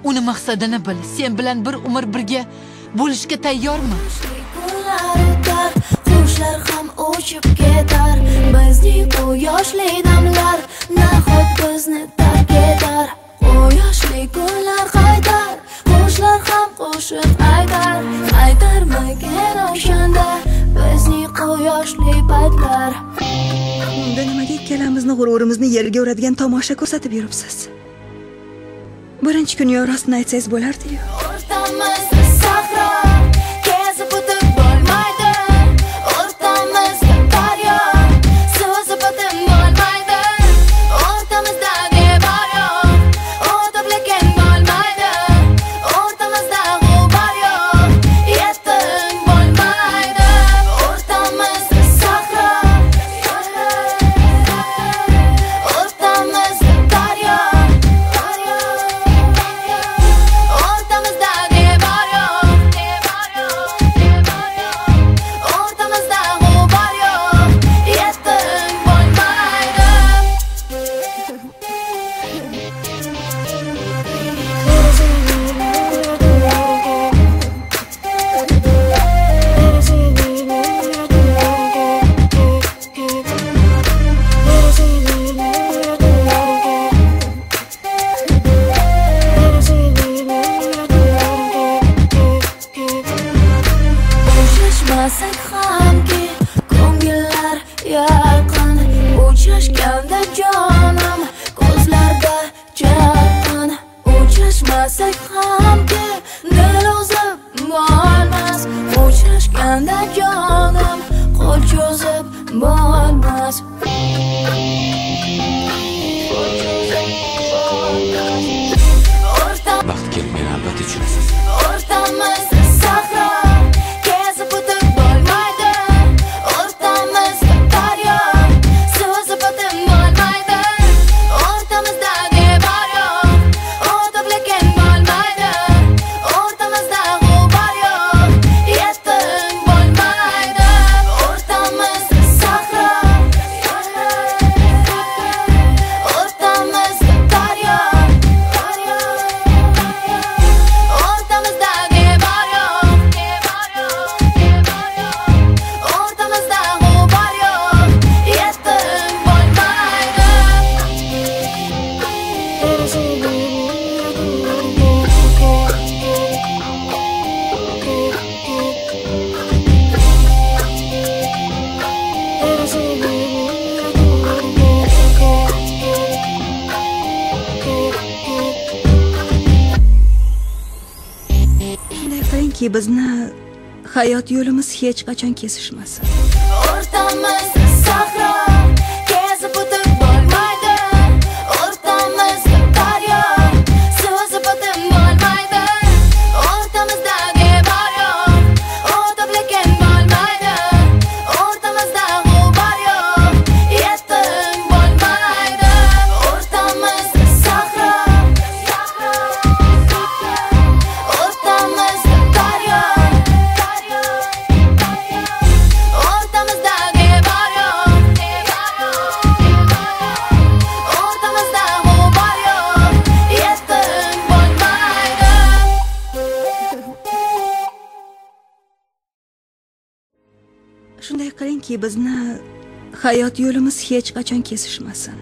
uni maqsadini bil. Sen bilan bir umr birga bo'lishga tayyormi? Qushlar ham uchib ketar, bizning quyoshli damlar nahot bizni tark etar. Quyoshli kunlar qaytar, qushlar ham qo'shiq aytar, aytarmikin o'shanda bizning quyoshli paytlar. Unda nimaga ikkalamizni g'ururimizni yerga uradigan tomosha ko'rsatib yuribsiz? Birinchi kuni rostini aytsangiz bo'lardi-yu. O'rtamizda sahro, kezib o'tib bo'lmaydi. O'rtamizda daryo, suzib o'tib bo'lmaydi. O'rtamizda devor yo'q, o'tib lekin bo'lmaydi. O'rtamizda g'ubor yo'q, yetib bo'lmaydi. O'rtamizda sahro, o'rtamizda daryo. Uchrashmasak hamki ko'ngillar yaqin, uchrashganda jonim ko'zlarda chaqin. Uchrashmasak hamki dil o'zib bo'lmas, uchrashganda jonim qo'l cho'zib bo'lmas. Vaqt kelib meni albatta tushunasiz. O'rtamizda sahro, kezib o'tib bo'lmaydi. O'rtamizda daryo, suzib o'tib bo'lmaydi. O'rtamizda devor yo'q, o'tib lekin bo'lmaydi. O'rtamizda g'ubor yo'q, yetib bo'lmaydi. O'rtamizda sahro, o'rtamizda daryo. O'rtamizda devor yo'q, o'rtamizda g'ubor yo'q, yetib bo'lmaydi. Shunday qilingki, bizni hayot yo'limiz hech qachon kesishmasin. O'rtamizda sahro, kezib o'tib bo'lmaydi. O'rtamizda daryo, suzib o'tib bo'lmaydi. O'rtamizda devor yo'q, o'tib lekin bo'lmaydi. O'rtamizda g'ubor yo'q, yetib bo'lmaydi. O'rtamizda sahro, o'rtamizda daryo. O'rtamizda devor yo'q, o'rtamizda g'ubor yo'q, yetib bo'lmaydi. Shunday qilingki, bizni hayot yo'limiz hech qachon kesishmasin.